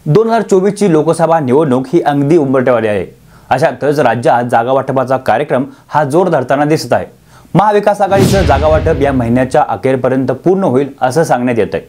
2024ची लोकसभा निवडणूक ही अगदी उंबरठ्यावाली आहे। अशातच राज्यात जागा वाटपाचा कार्यक्रम हा जोर धरताना दिसत आहे। महाविकास आघाडीचं जागा वाटप या महिन्याच्या अखेरपर्यंत पूर्ण होईल असं सांगण्यात येत आहे।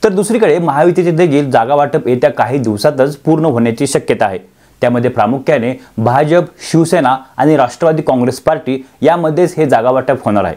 तर दुसरीकडे महायुतीचे देखील जागा वाटप येत्या काही दिवसातच पूर्ण होण्याची शक्यता आहे। त्यामध्ये प्रामुख्याने भाजप, शिवसेना आणि राष्ट्रवादी काँग्रेस पार्टी यामध्येच हे जागा वाटप होणार आहे।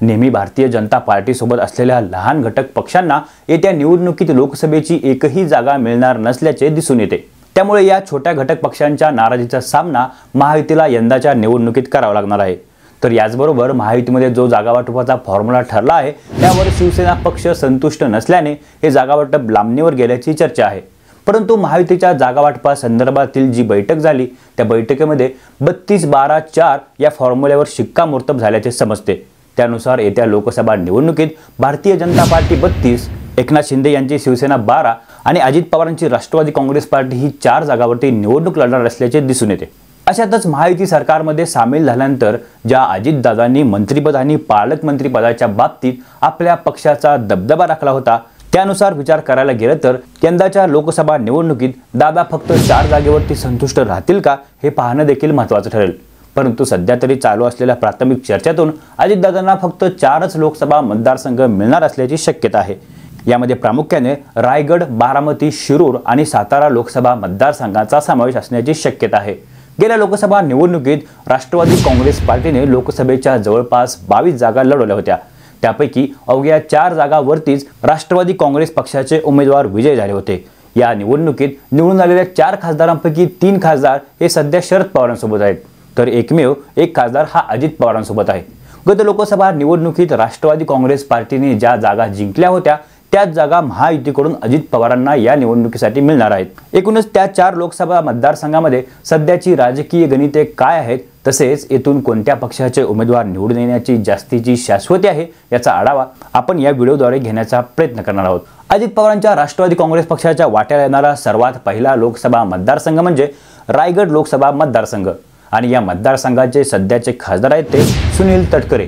नेहमी भारतीय जनता पार्टी सोबत असलेल्या लहान घटक पक्षांना येत्या निवडणुकीत लोकसभेची एकही जागा मिळणार नसल्याचे दिसून येते। त्यामुळे या छोट्या घटक पक्षांच्या नाराजीचा सामना महायुतीला यंदाच्या निवडणुकीत करावा लागणार आहे। तर याचबरोबर महायुतीमध्ये जो जागा वाटपाचा फॉर्म्युला ठरला आहे त्यावर शिवसेना पक्ष संतुष्ट नसल्याने हे जागा वाटप लांबणीवर गेल्याची चर्चा आहे। परंतु महायुतीच्या जागा वाटपासंदर्भातील जी बैठक झाली त्या बैठकीमध्ये 32-12-4 या फॉर्म्युल्यावर शिक्कामोर्तब झाल्याचे समजते। त्यानुसार येत्या लोकसभा निवडणुकीत भारतीय जनता पार्टी 32, एकनाथ शिंदे यांची शिवसेना 12 आणि अजित पवारांची राष्ट्रवादी काँग्रेस पार्टी ही 4 जागांवरती निवडणूक लढणार असल्याचे दिसून येते। अशातच महायुती सरकारमध्ये सामील झाल्यानंतर ज्या अजितदादांनी मंत्रिपद आणि पालकमंत्री पदाच्या बाबतीत आपल्या पक्षाचा दबदबा राखला होता त्यानुसार विचार करायला गेलं तर यंदाच्या लोकसभा निवडणुकीत दादा फक्त 4 जागेवरती संतुष्ट राहतील का हे पाहणं देखील महत्त्वाचं ठरेल। परंतु सध्या तरी चालू असलेल्या प्राथमिक चर्चेतून अजितदादांना फक्त 4च लोकसभा मतदारसंघ मिळणार असल्याची शक्यता आहे। यामध्ये प्रामुख्याने रायगड, बारामती, शिरूर आणि सातारा लोकसभा मतदारसंघाचा समावेश असण्याची शक्यता आहे। गेल्या लोकसभा निवडणुकीत राष्ट्रवादी काँग्रेस पार्टीने लोकसभेच्या जवळपास 22 जागा लढवल्या होत्या। त्यापैकी अवघ्या 4 जागांवरतीच राष्ट्रवादी काँग्रेस पक्षाचे उमेदवार विजयी झाले होते। या निवडणुकीत निवडून आलेल्या 4 खासदारांपैकी 3 खासदार हे सध्या शरद पवारांसोबत आहेत, तर एकमेव एक खासदार हा अजित पवारांसोबत आहे। गत लोकसभा निवडणुकीत राष्ट्रवादी काँग्रेस पार्टीने ज्या जागा जिंकल्या होत्या त्याच जागा महायुतीकडून अजित पवारांना या निवडणुकीसाठी मिळणार आहेत। एकूणच त्या 4 लोकसभा मतदारसंघामध्ये सध्याची राजकीय गणिते काय आहेत, तसेच येथून कोणत्या पक्षाचे उमेदवार निवडून येण्याची जास्तीची शाश्वती आहे याचा आढावा आपण या व्हिडिओद्वारे घेण्याचा प्रयत्न करणार आहोत। अजित पवारांच्या राष्ट्रवादी काँग्रेस पक्षाच्या वाट्याला येणारा सर्वात पहिला लोकसभा मतदारसंघ म्हणजे रायगड लोकसभा मतदारसंघ आणि या मतदारसंघाचे सध्याचे खासदार आहेत ते सुनील तटकरे।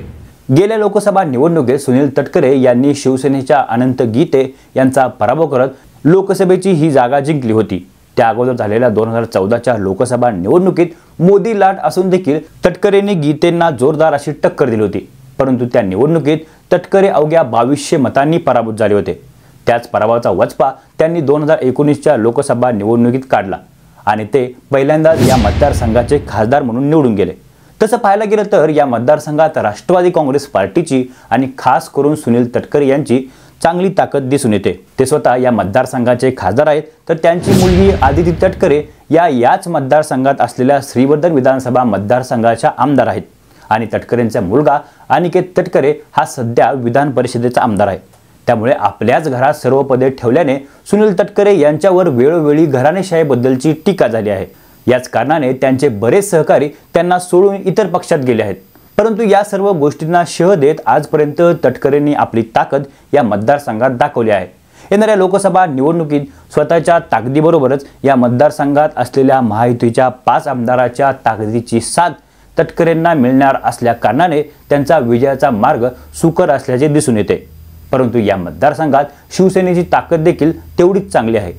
गेल्या लोकसभा निवडणुकीत सुनील तटकरे यांनी शिवसेनेच्या अनंत गीते यांचा पराभव करत लोकसभेची ही जागा जिंकली होती। त्या अगोदर झालेल्या 2014च्या लोकसभा निवडणुकीत मोदी लाट असून देखील तटकरेंनी गीतेंना जोरदार अशी टक्कर दिली होती। परंतु त्या निवडणुकीत तटकरे अवघ्या 2200 मतांनी पराभूत झाले होते। त्याच पराभवाचा वचपा त्यांनी 2019च्या लोकसभा निवडणुकीत काढला आणि ते पहिल्यांदाच या मतदारसंघाचे खासदार म्हणून निवडून गेले। तसं पाहायला गेलं तर या मतदारसंघात राष्ट्रवादी काँग्रेस पार्टीची आणि खास करून सुनील तटकरे यांची चांगली ताकद दिसून येते। ते स्वतः या मतदारसंघाचे खासदार आहेत, तर त्यांची मुलगी आदिती तटकरे याच मतदारसंघात असलेल्या श्रीवर्धन विधानसभा मतदारसंघाच्या आमदार आहेत आणि तटकरेंचा मुलगा अनिकेत तटकरे हा सध्या विधान परिषदेचा आमदार आहे। त्यामुळे आपल्याच घरात सर्व पदे ठेवल्याने सुनील तटकरे यांच्यावर वेळोवेळी घराणेशाहीबद्दलची टीका झाली आहे। याच कारणाने त्यांचे बरेच सहकारी त्यांना सोडून इतर पक्षात गेले आहेत। परंतु या सर्व गोष्टींना शह देत आजपर्यंत तटकरेंनी आपली ताकद या मतदारसंघात दाखवली आहे। येणाऱ्या लोकसभा निवडणुकीत स्वतःच्या ताकदीबरोबरच या मतदारसंघात असलेल्या महायुतीच्या 5 आमदाराच्या ताकदीची साथ तटकरेंना मिळणार असल्या कारणाने त्यांचा विजयाचा मार्ग सुकर असल्याचे दिसून येते। परंतु या मतदारसंघात शिवसेनेची ताकद देखील तेवढीच चांगली आहे।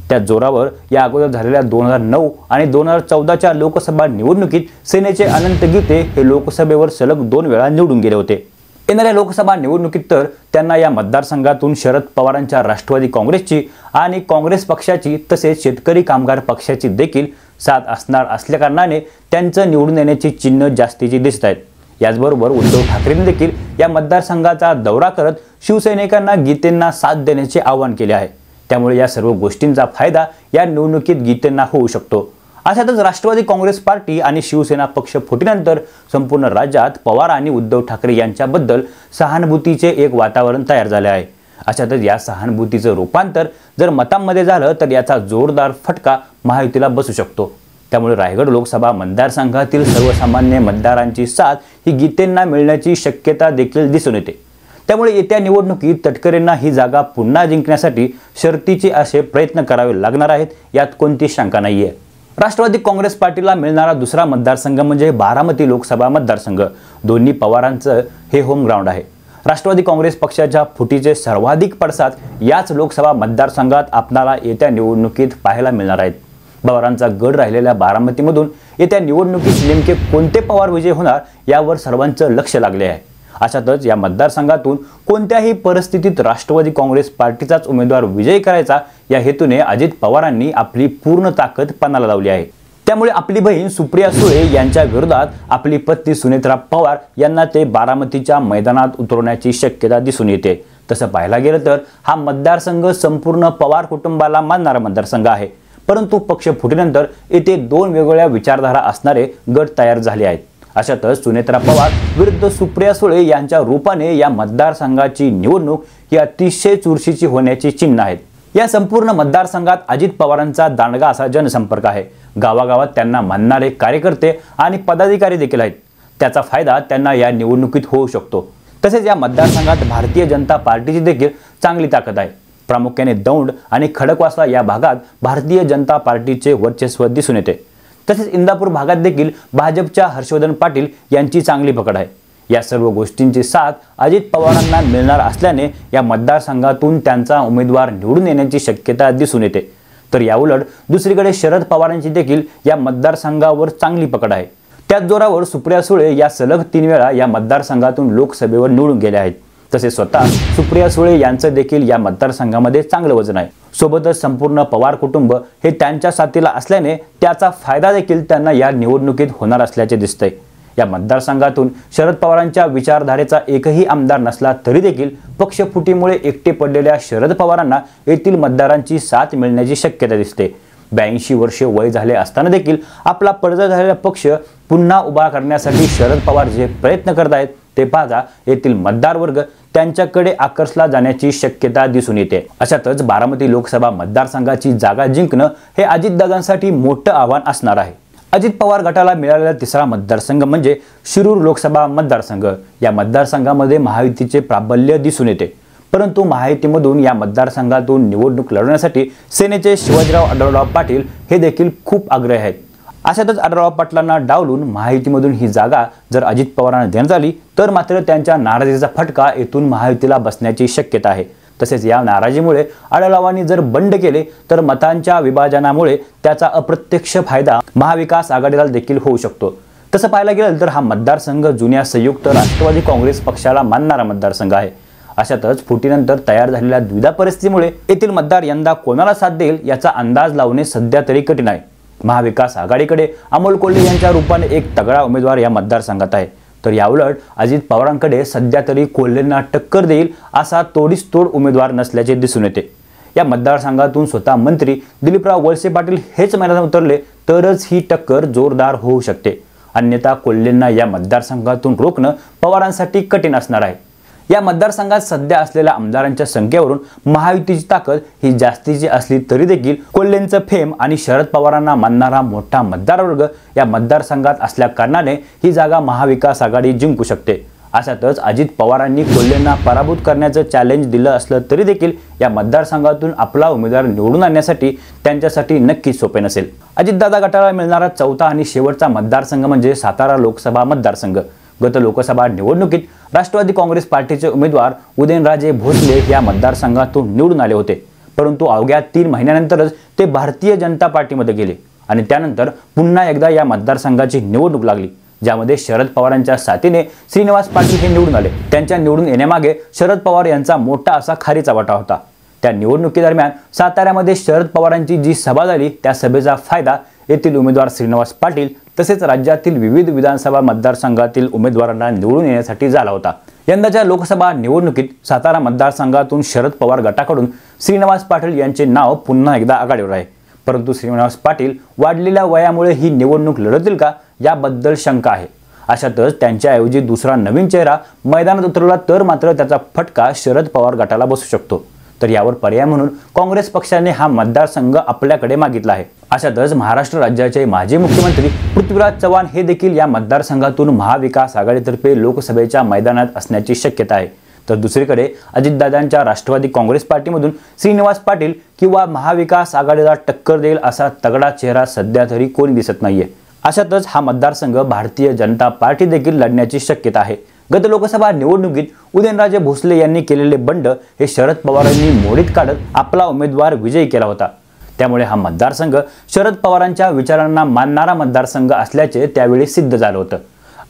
त्या जोरावर या अगोदर झालेल्या 2009 आणि 2014च्या लोकसभा निवडणुकीत सेनेचे अनंत गीते हे लोकसभेवर सलग 2 वेळा निवडून गेले होते। येणाऱ्या लोकसभा निवडणुकीत तर त्यांना या मतदारसंघातून शरद पवारांच्या राष्ट्रवादी काँग्रेसची आणि काँग्रेस पक्षाची तसेच शेतकरी कामगार पक्षाची देखील साथ असणार असल्याकारणाने त्यांचं निवडून येण्याची चिन्ह जास्तीची दिसत आहेत। याचबरोबर उद्धव ठाकरेंनी देखील या मतदारसंघाचा दौरा करत शिवसैनिकांना गीतेंना साथ देण्याचे आवाहन केले आहे। त्यामुळे या सर्व गोष्टींचा फायदा या निवडणुकीत गीतेंना होऊ शकतो। अशातच राष्ट्रवादी काँग्रेस पार्टी आणि शिवसेना पक्ष फुटीनंतर संपूर्ण राज्यात पवार आणि उद्धव ठाकरे यांच्याबद्दल सहानुभूतीचे एक वातावरण तयार झाले आहे। अशातच या सहानुभूतीचं रूपांतर जर मतांमध्ये झालं तर याचा जोरदार फटका महायुतीला बसू शकतो। त्यामुळे रायगड लोकसभा मतदारसंघातील सर्वसामान्य मतदारांची साथ ही गीतेंना मिळण्याची शक्यता देखील दिसून येते। त्यामुळे येत्या निवडणुकीत तटकरेंना ही जागा पुन्हा जिंकण्यासाठी शर्तीचे असे प्रयत्न करावे लागणार आहेत, यात कोणती शंका नाहीये। राष्ट्रवादी काँग्रेस पार्टीला मिळणारा दुसरा मतदारसंघ म्हणजे बारामती लोकसभा मतदारसंघ। दोन्ही पवारांचं हे होम ग्राउंड आहे। राष्ट्रवादी काँग्रेस पक्षाच्या फुटीचे सर्वाधिक पडसाद याच लोकसभा मतदारसंघात आपणाला येत्या निवडणुकीत पाहायला मिळणार आहेत। पवारांचा गड राहिलेल्या बारामतीमधून येत्या निवडणुकीत नेमके कोणते पवार विजय होणार यावर सर्वांचं लक्ष लागले आहे। अशातच या मतदारसंघातून कोणत्याही परिस्थितीत राष्ट्रवादी काँग्रेस पार्टीचाच उमेदवार विजयी करायचा या हेतूने अजित पवारांनी आपली पूर्ण ताकद पणाला लावली आहे। त्यामुळे आपली बहीण सुप्रिया सुळे यांच्या विरोधात आपली पत्नी सुनेत्रा पवार यांना ते बारामतीच्या मैदानात उतरवण्याची शक्यता दिसून येते। तसं पाहायला गेलं तर हा मतदारसंघ संपूर्ण पवार कुटुंबाला मानणारा मतदारसंघ आहे, परंतु पक्ष फुटीनंतर येथे दोन वेगवेगळ्या विचारधारा असणारे गट तयार झाले आहेत। अशातच सुनेत्रा पवार विरुद्ध सुप्रिया सुळे यांच्या रूपाने या मतदारसंघाची निवडणूक ही अतिशय चुरशीची होण्याची चिन्ह आहेत। या संपूर्ण मतदारसंघात अजित पवारांचा दांडगा असा जनसंपर्क आहे। गावागावात त्यांना मानणारे कार्यकर्ते आणि पदाधिकारी देखील आहेत। त्याचा फायदा त्यांना या निवडणुकीत होऊ शकतो। तसेच या मतदारसंघात भारतीय जनता पार्टीची देखील चांगली ताकद आहे। प्रामुख्याने दौंड आणि खडकवासला या भागात भारतीय जनता पार्टीचे वर्चस्व दिसून येते। तसेच इंदापूर भागात देखील भाजपच्या हर्षवर्धन पाटील यांची चांगली पकड आहे। या सर्व गोष्टींची साथ अजित पवारांना मिळणार असल्याने या मतदारसंघातून त्यांचा उमेदवार निवडून येण्याची शक्यता दिसून येते। तर याउलट दुसरीकडे शरद पवारांची देखील या मतदारसंघावर चांगली पकड आहे। त्याच जोरावर सुप्रिया सुळे या सलग 3 वेळा या मतदारसंघातून लोकसभेवर निवडून गेल्या आहेत। तसेच स्वतः सुप्रिया सुळे यांचं देखील या मतदारसंघामध्ये चांगलं वजन आहे। सोबतच संपूर्ण पवार कुटुंब हे त्यांच्या साथीला असल्याने त्याचा फायदा देखील त्यांना या निवडणुकीत होणार असल्याचे दिसतंय। या मतदारसंघातून शरद पवारांच्या विचारधारेचा एकही आमदार नसला तरी देखील पक्षफुटीमुळे एकटे पडलेल्या शरद पवारांना येथील मतदारांची साथ मिळण्याची शक्यता दिसते। 82 वर्षे वय झाले असताना देखील आपला पडदा झालेला पक्ष पुन्हा उभा करण्यासाठी शरद पवार जे प्रयत्न करत आहेत ते पाहता येथील मतदार वर्ग त्यांच्याकडे आकर्षला जाण्याची शक्यता दिसून येते। अशातच बारामती लोकसभा मतदारसंघाची जागा जिंकणं हे अजितदादांसाठी मोठं आव्हान असणार आहे। अजित पवार गटाला मिळालेला तिसरा मतदारसंघ म्हणजे शिरूर लोकसभा मतदारसंघ। या मतदारसंघामध्ये महायुतीचे प्राबल्य दिसून येते, परंतु महायुतीमधून या मतदारसंघातून निवडणूक लढवण्यासाठी सेनेचे शिवाजीराव आढळराव पाटील हे देखील खूप आग्रही आहेत। अशातच आढळराव पाटलांना डावलून महायुतीमधून ही जागा जर अजित पवारांना देण्यात आली तर मात्र त्यांच्या नाराजीचा फटका येथून महायुतीला बसण्याची शक्यता आहे। तसेच या नाराजीमुळे आढळरावांनी जर बंड केले तर मतांच्या विभाजनामुळे त्याचा अप्रत्यक्ष फायदा महाविकास आघाडीला देखील होऊ शकतो। तसं पाहायला गेलं तर हा मतदारसंघ जुन्या संयुक्त राष्ट्रवादी काँग्रेस पक्षाला मानणारा मतदारसंघ आहे। अशातच फुटीनंतर तयार झालेल्या द्विधा परिस्थितीमुळे येथील मतदार यंदा कोणाला साथ देईल याचा अंदाज लावणे सध्या तरी कठीण आहे। महाविकास आघाडीकडे अमोल कोल्हे यांच्या रूपाने एक तगडा उमेदवार या मतदारसंघात आहे, तर याउलट अजित पवारांकडे सध्या तरी कोल्हेंना टक्कर देईल असा तोडीस तोड उमेदवार नसल्याचे दिसून येते। या मतदारसंघातून स्वतः मंत्री दिलीपराव वळसे पाटील हेच मैदानात उतरले तरच ही टक्कर जोरदार होऊ शकते, अन्यथा कोल्हेंना या मतदारसंघातून रोखणं पवारांसाठी कठीण असणार आहे। या मतदारसंघात सध्या असलेल्या आमदारांच्या संख्येवरून महायुतीची ताकद ही जास्तीची असली तरी देखील कोल्हेंचं फेम आणि शरद पवारांना मानणारा मोठा मतदार वर्ग या मतदारसंघात असल्या कारणाने ही जागा महाविकास आघाडी जिंकू शकते। अशातच अजित पवारांनी कोल्हेंना पराभूत करण्याचं चॅलेंज दिलं असलं तरी देखील या मतदारसंघातून आपला उमेदवार निवडून आणण्यासाठी त्यांच्यासाठी नक्कीच सोपे नसेल। अजितदादा गटाला मिळणारा चौथा आणि शेवटचा मतदारसंघ म्हणजे सातारा लोकसभा मतदारसंघ। गत लोकसभा निवडणुकीत राष्ट्रवादी काँग्रेस पार्टीचे उमेदवार उदयनराजे भोसले या मतदारसंघातून निवडून आले होते, परंतु अवघ्या 3 महिन्यानंतरच ते भारतीय जनता पार्टीमध्ये गेले आणि त्यानंतर पुन्हा एकदा या मतदारसंघाची निवडणूक लागली, ज्यामध्ये शरद पवारांच्या साथीने श्रीनिवास पाटील हे निवडून आले। त्यांच्या निवडून येण्यामागे शरद पवार यांचा मोठा असा खारीचा वाटा होता। त्या निवडणुकीदरम्यान साताऱ्यामध्ये शरद पवारांची जी सभा झाली त्या सभेचा फायदा येथील उमेदवार श्रीनिवास पाटील तसेच राज्यातील विविध विधानसभा मतदारसंघातील उमेदवारांना निवडून येण्यासाठी झाला होता। यंदाच्या लोकसभा निवडणुकीत सातारा मतदारसंघातून शरद पवार गटाकडून श्रीनिवास पाटील यांचे नाव पुन्हा एकदा आघाडीवर आहे, परंतु श्रीनिवास पाटील वाढलेल्या वयामुळे ही निवडणूक लढतील का याबद्दल शंका आहे। अशातच त्यांच्याऐवजी दुसरा नवीन चेहरा मैदानात उतरला तर मात्र त्याचा फटका शरद पवार गटाला बसू शकतो, तर यावर पर्याय म्हणून काँग्रेस पक्षाने हा मतदारसंघ आपल्याकडे मागितला आहे। अशातच महाराष्ट्र राज्याचे माजी मुख्यमंत्री पृथ्वीराज चव्हाण हे देखील या मतदारसंघातून महाविकास आघाडीतर्फे लोकसभेच्या मैदानात असण्याची शक्यता आहे, तर दुसरीकडे अजितदादांच्या राष्ट्रवादी काँग्रेस पार्टीमधून श्रीनिवास पाटील किंवा महाविकास आघाडीला टक्कर देईल असा तगडा चेहरा सध्या तरी कोणी दिसत नाहीये। अशातच हा मतदारसंघ भारतीय जनता पार्टी देखील लढण्याची शक्यता आहे, गत लोकसभा निवडणुकीत उदयनराजे भोसले यांनी केलेले बंड हे शरद पवारांनी मोडीत काढत आपला उमेदवार विजयी केला होता। त्यामुळे हा मतदारसंघ शरद पवारांच्या विचारांना मानणारा मतदारसंघ असल्याचे त्यावेळी सिद्ध झालं होतं।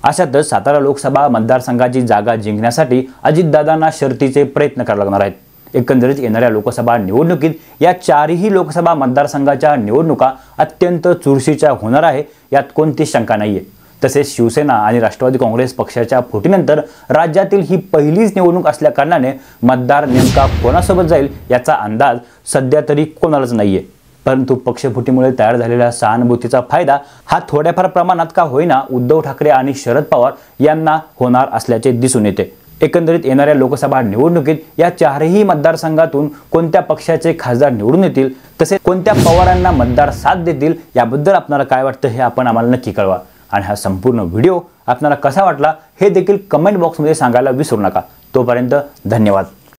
अशातच सातारा लोकसभा मतदारसंघाची जागा जिंकण्यासाठी अजितदादांना शर्तीचे प्रयत्न करावे लागणार आहेत। एकंदरीत येणाऱ्या लोकसभा निवडणुकीत या चारही लोकसभा मतदारसंघाच्या निवडणुका अत्यंत चुरशीच्या होणार आहे, यात कोणतीच शंका नाहीये। तसेच शिवसेना आणि राष्ट्रवादी काँग्रेस पक्षाच्या फुटीनंतर राज्यातील ही पहिलीच निवडणूक असल्या कारणाने मतदार नेमका कोणासोबत जाईल याचा अंदाज सध्या तरी कोणालाच नाहीये। परंतु पक्षफुटीमुळे तयार झालेल्या सहानुभूतीचा फायदा हा थोड्याफार प्रमाणात का होईना उद्धव ठाकरे आणि शरद पवार यांना होणार असल्याचे दिसून येते। एकंदरीत येणाऱ्या लोकसभा निवडणुकीत या चारही मतदारसंघातून कोणत्या पक्षाचे खासदार निवडून येतील, तसेच कोणत्या पवारांना मतदार साथ देतील याबद्दल आपल्याला काय वाटतं हे आपण आम्हाला नक्की कळवा। आणि हा संपूर्ण व्हिडिओ आपल्याला कसा वाटला हे देखील कमेंट बॉक्समध्ये सांगायला विसरू नका। तोपर्यंत धन्यवाद।